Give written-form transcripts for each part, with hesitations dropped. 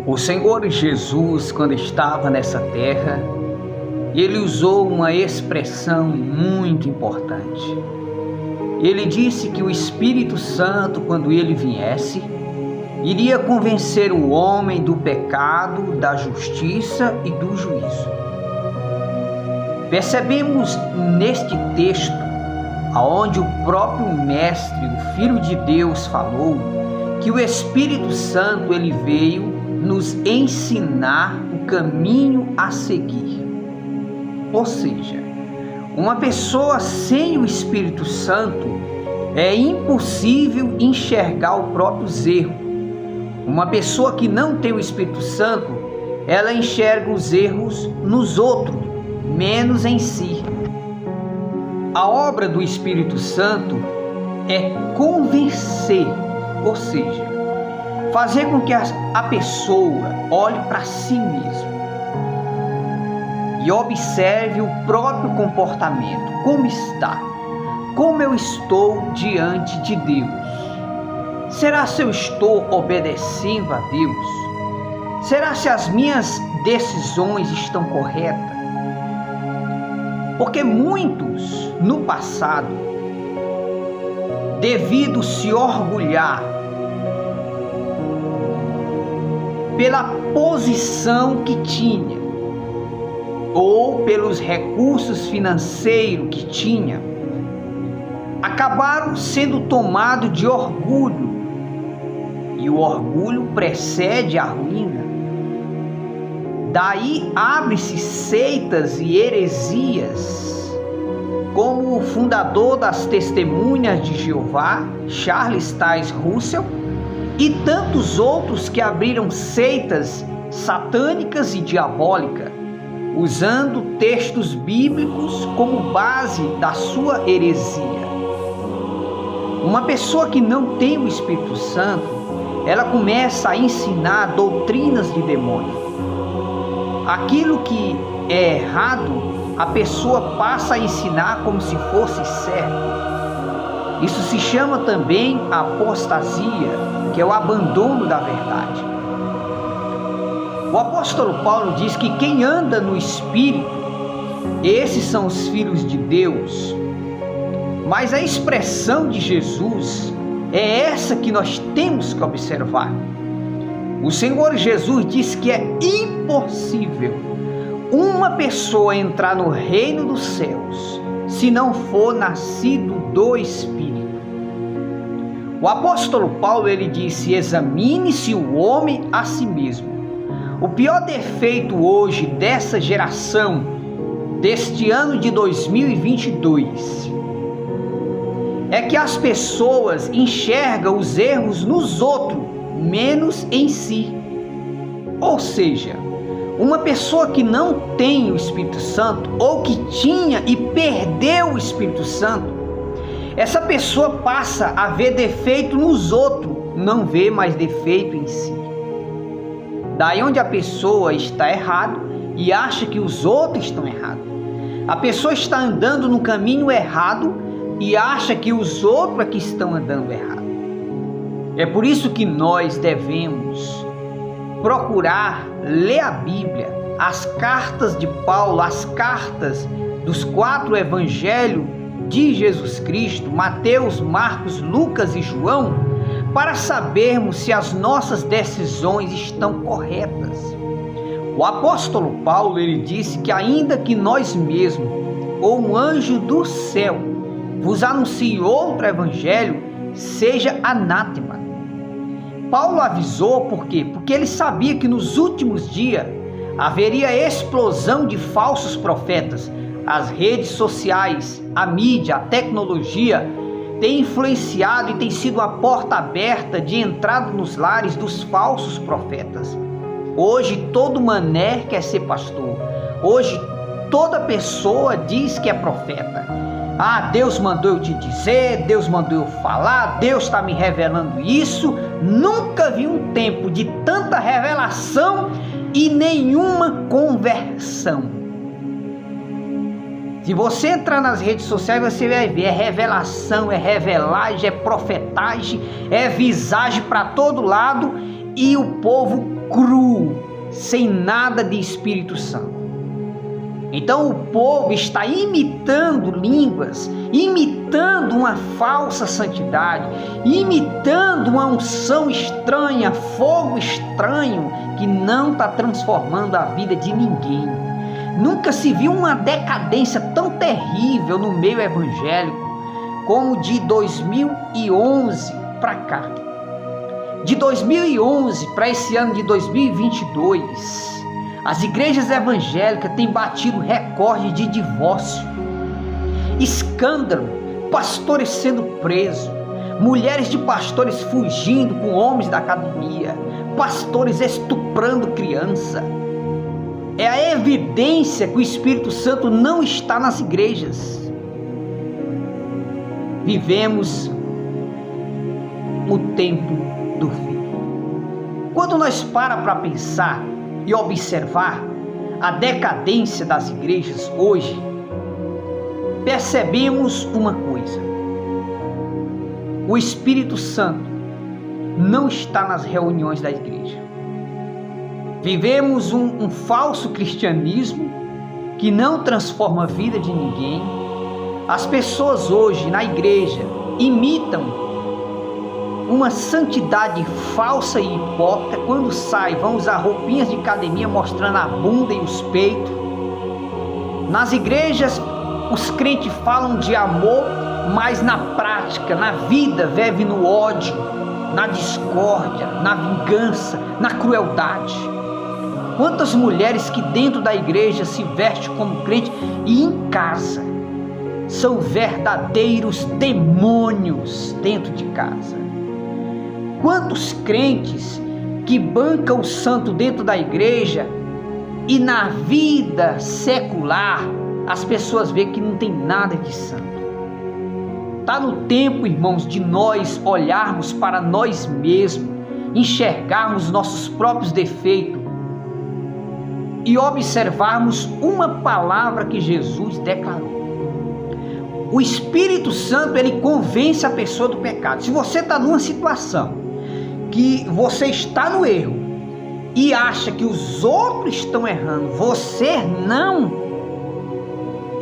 O Senhor Jesus, quando estava nessa terra, ele usou uma expressão muito importante. Ele disse que o Espírito Santo, quando ele viesse, iria convencer o homem do pecado, da justiça e do juízo. Percebemos neste texto, aonde o próprio Mestre, o Filho de Deus, falou que o Espírito Santo ele veio nos ensinar o caminho a seguir. Ou seja, uma pessoa sem o Espírito Santo é impossível enxergar o próprio erro. Uma pessoa que não tem o Espírito Santo, ela enxerga os erros nos outros, menos em si. A obra do Espírito Santo é convencer, ou seja, fazer com que a pessoa olhe para si mesma e observe o próprio comportamento, como está, como eu estou diante de Deus. Será se eu estou obedecendo a Deus? Será se as minhas decisões estão corretas? Porque muitos no passado, devido se orgulhar pela posição que tinha ou pelos recursos financeiros que tinha, acabaram sendo tomados de orgulho, e o orgulho precede a ruína. Daí abrem-se seitas e heresias, como o fundador das Testemunhas de Jeová, Charles Taze Russell, e tantos outros que abriram seitas satânicas e diabólicas, usando textos bíblicos como base da sua heresia. Uma pessoa que não tem o Espírito Santo, ela começa a ensinar doutrinas de demônio. Aquilo que é errado, a pessoa passa a ensinar como se fosse certo. Isso se chama também apostasia, que é o abandono da verdade. O apóstolo Paulo diz que quem anda no Espírito, esses são os filhos de Deus. Mas a expressão de Jesus é essa que nós temos que observar. O Senhor Jesus diz que é impossível uma pessoa entrar no reino dos céus se não for nascido do Espírito. O apóstolo Paulo ele disse: examine-se o homem a si mesmo. O pior defeito hoje dessa geração, deste ano de 2022, é que as pessoas enxergam os erros nos outros, menos em si. Ou seja, uma pessoa que não tem o Espírito Santo, ou que tinha e perdeu o Espírito Santo, essa pessoa passa a ver defeito nos outros, não vê mais defeito em si. Daí onde a pessoa está errada e acha que os outros estão errados. A pessoa está andando no caminho errado e acha que os outros é que estão andando errado. É por isso que nós devemos procurar ler a Bíblia, as cartas de Paulo, as cartas dos 4 evangelhos de Jesus Cristo, Mateus, Marcos, Lucas e João, para sabermos se as nossas decisões estão corretas. O apóstolo Paulo ele disse que ainda que nós mesmos ou um anjo do céu vos anuncie outro evangelho, seja anátema. Paulo avisou por quê? Porque ele sabia que nos últimos dias haveria explosão de falsos profetas. As redes sociais, a mídia, a tecnologia tem influenciado e tem sido a porta aberta de entrada nos lares dos falsos profetas. Hoje todo mané quer ser pastor. Hoje toda pessoa diz que é profeta. Ah, Deus mandou eu te dizer, Deus mandou eu falar, Deus está me revelando isso. Nunca vi um tempo de tanta revelação e nenhuma conversão. Se você entrar nas redes sociais, você vai ver, é revelação, é revelagem, é profetagem, é visagem para todo lado e o povo cru, sem nada de Espírito Santo. Então o povo está imitando línguas, imitando uma falsa santidade, imitando uma unção estranha, fogo estranho, que não está transformando a vida de ninguém. Nunca se viu uma decadência tão terrível no meio evangélico como de 2011 para cá. De 2011 para esse ano de 2022, as igrejas evangélicas têm batido recorde de divórcio, escândalo, pastores sendo presos, mulheres de pastores fugindo com homens da academia, pastores estuprando criança. É a evidência que o Espírito Santo não está nas igrejas. Vivemos o tempo do fim. Quando nós paramos para pensar e observar a decadência das igrejas hoje, percebemos uma coisa: o Espírito Santo não está nas reuniões da igreja. Vivemos um falso cristianismo que não transforma a vida de ninguém. As pessoas hoje na igreja imitam uma santidade falsa e hipócrita. Quando sai, vão usar roupinhas de academia mostrando a bunda e os peitos. Nas igrejas, os crentes falam de amor, mas na prática, na vida, vive no ódio, na discórdia, na vingança, na crueldade. Quantas mulheres que dentro da igreja se vestem como crente e em casa são verdadeiros demônios dentro de casa. Quantos crentes que bancam o santo dentro da igreja e na vida secular as pessoas veem que não tem nada de santo. Está no tempo, irmãos, de nós olharmos para nós mesmos, enxergarmos nossos próprios defeitos e observarmos uma palavra que Jesus declarou. O Espírito Santo, ele convence a pessoa do pecado. Se você está numa situação que você está no erro e acha que os outros estão errando, você não,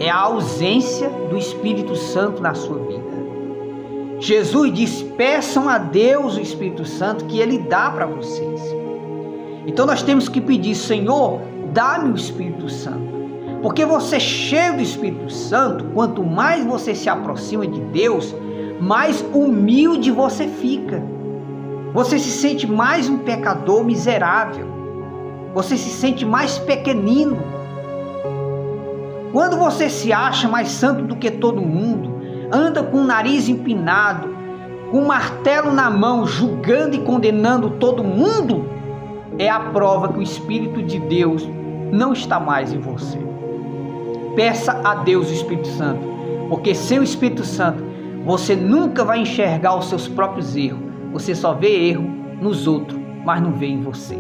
é a ausência do Espírito Santo na sua vida. Jesus diz: peçam a Deus o Espírito Santo que Ele dá para vocês. Então nós temos que pedir: Senhor, dá-me o Espírito Santo. Porque você cheio do Espírito Santo, quanto mais você se aproxima de Deus, mais humilde você fica. Você se sente mais um pecador miserável. Você se sente mais pequenino. Quando você se acha mais santo do que todo mundo, anda com o nariz empinado, com um martelo na mão, julgando e condenando todo mundo, é a prova que o Espírito de Deus não está mais em você. Peça a Deus o Espírito Santo, porque sem o Espírito Santo você nunca vai enxergar os seus próprios erros. Você só vê erro nos outros, mas não vê em você.